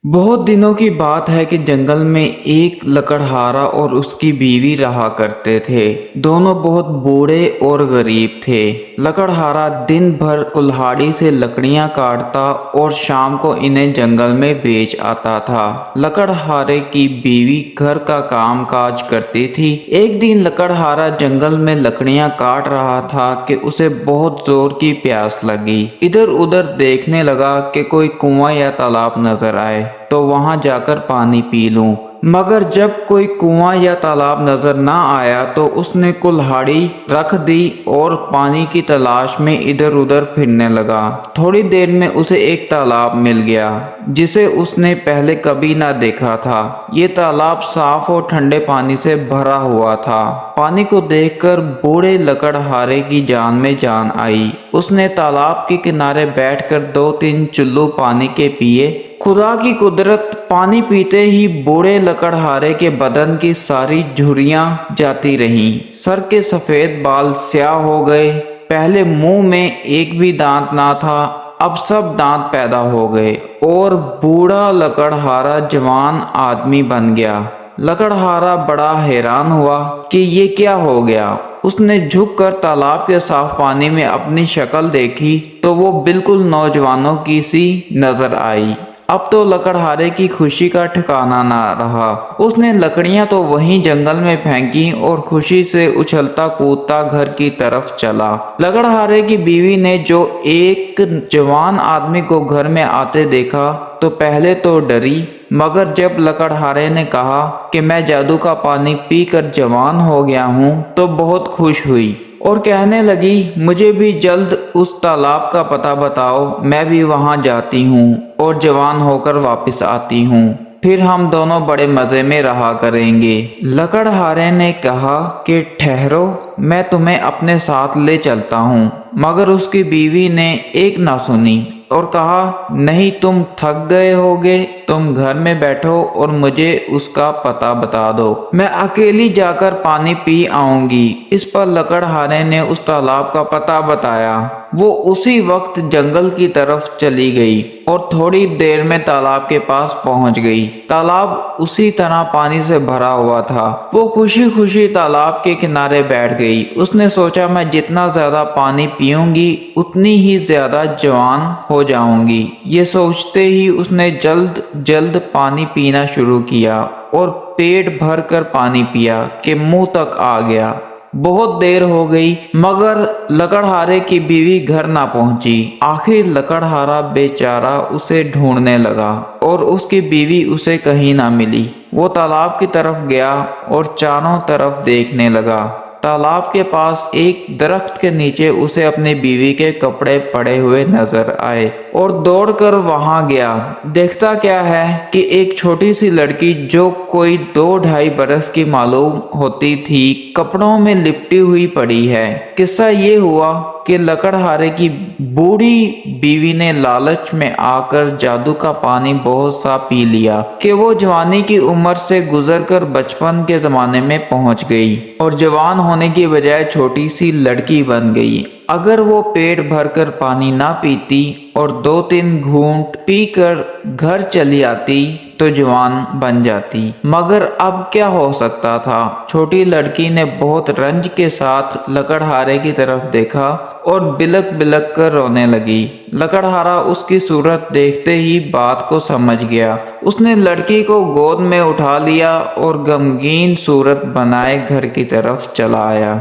بہت دنوں کی بات ہے کہ جنگل میں ایک لکڑہارا اور اس کی بیوی رہا کرتے تھے۔ دونوں بہت بوڑھے اور غریب تھے۔ لکڑہارا دن بھر کلہاڑی سے لکڑیاں کاٹتا اور شام کو انہیں جنگل میں بیچ آتا تھا۔ لکڑہارے کی بیوی گھر کا کام کاج کرتی تھی۔ ایک دن لکڑہارا جنگل میں لکڑیاں کاٹ رہا تھا کہ اسے بہت زور کی پیاس لگی۔ ادھر ادھر دیکھنے لگا کہ کوئی کنواں یا تالاب نظر آئے تو وہاں جا کر پانی پی لوں، مگر جب کوئی کنواں یا تالاب نظر نہ آیا تو اس نے کلہاڑی رکھ دی اور پانی کی تلاش میں ادھر ادھر پھرنے لگا۔ تھوڑی دیر میں اسے ایک تالاب مل گیا جسے اس نے پہلے کبھی نہ دیکھا تھا۔ یہ تالاب صاف اور ٹھنڈے پانی سے بھرا ہوا تھا۔ پانی کو دیکھ کر بوڑھے لکڑہارے کی جان میں جان آئی۔ اس نے تالاب کے کنارے بیٹھ کر 2-3 چلو پانی کے پیے۔ خدا کی قدرت، پانی پیتے ہی بوڑھے لکڑہارے کے بدن کی ساری جھریاں جاتی رہیں۔ سر کے سفید بال سیاہ ہو گئے۔ پہلے منہ میں ایک بھی دانت نہ تھا، اب سب دانت پیدا ہو گئے اور بوڑھا لکڑہارا جوان آدمی بن گیا۔ لکڑہارا بڑا حیران ہوا کہ یہ کیا ہو گیا۔ اس نے جھک کر تالاب کے صاف پانی میں اپنی شکل دیکھی تو وہ بالکل نوجوانوں کی سی نظر آئی۔ اب تو لکڑہارے کی خوشی کا ٹھکانہ نہ رہا۔ اس نے لکڑیاں تو وہیں جنگل میں پھینکی اور خوشی سے اچھلتا کودتا گھر کی طرف چلا۔ لکڑہارے کی بیوی نے جو ایک جوان آدمی کو گھر میں آتے دیکھا تو پہلے تو ڈری، مگر جب لکڑہارے نے کہا کہ میں جادو کا پانی پی کر جوان ہو گیا ہوں تو بہت خوش ہوئی اور کہنے لگی، مجھے بھی جلد اس تالاب کا پتہ بتاؤ، میں بھی وہاں جاتی ہوں اور جوان ہو کر واپس آتی ہوں، پھر ہم دونوں بڑے مزے میں رہا کریں گے۔ لکڑہارے نے کہا کہ ٹھہرو، میں تمہیں اپنے ساتھ لے چلتا ہوں، مگر اس کی بیوی نے ایک نہ سنی اور کہا، نہیں، تم تھک گئے ہوگے، تم گھر میں بیٹھو اور مجھے اس کا پتہ بتا دو، میں اکیلی جا کر پانی پی آؤں گی۔ اس پر لکڑہارے نے اس تالاب کا پتہ بتایا۔ وہ اسی وقت جنگل کی طرف چلی گئی اور تھوڑی دیر میں تالاب کے پاس پہنچ گئی۔ تالاب اسی طرح پانی سے بھرا ہوا تھا۔ وہ خوشی خوشی تالاب کے کنارے بیٹھ گئی۔ اس نے سوچا، میں جتنا زیادہ پانی پیوں گی اتنی ہی زیادہ جوان ہو جاؤں گی۔ یہ سوچتے ہی اس نے جلد جلد پانی پینا شروع کیا اور پیٹ بھر کر پانی پیا کہ منہ تک آ گیا۔ بہت دیر ہو گئی مگر لکڑہارے کی بیوی گھر نہ پہنچی۔ آخر لکڑہارا بیچارہ اسے ڈھونڈنے لگا اور اس کی بیوی اسے کہیں نہ ملی۔ وہ تالاب کی طرف گیا اور چاروں طرف دیکھنے لگا۔ تالاب کے پاس ایک درخت کے نیچے اسے اپنی بیوی کے کپڑے پڑے ہوئے نظر آئے اور دوڑ کر وہاں گیا۔ دیکھتا کیا ہے کہ ایک چھوٹی سی لڑکی جو کوئی 2-2.5 برس کی معلوم ہوتی تھی، کپڑوں میں لپٹی ہوئی پڑی ہے۔ قصہ یہ ہوا کہ لکڑہارے کی بوڑھی بیوی نے لالچ میں آ کر جادو کا پانی بہت سا پی لیا کہ وہ جوانی کی عمر سے گزر کر بچپن کے زمانے میں پہنچ گئی اور جوان ہونے کی بجائے چھوٹی سی لڑکی بن گئی۔ اگر وہ پیٹ بھر کر پانی نہ پیتی اور 2-3 گھونٹ پی کر گھر چلی آتی تو جوان بن جاتی، مگر اب کیا ہو سکتا تھا؟ چھوٹی لڑکی نے بہت رنج کے ساتھ لکڑہارے کی طرف دیکھا اور بلک بلک کر رونے لگی۔ لکڑہارا اس کی صورت دیکھتے ہی بات کو سمجھ گیا۔ اس نے لڑکی کو گود میں اٹھا لیا اور غمگین صورت بنائے گھر کی طرف چلا آیا۔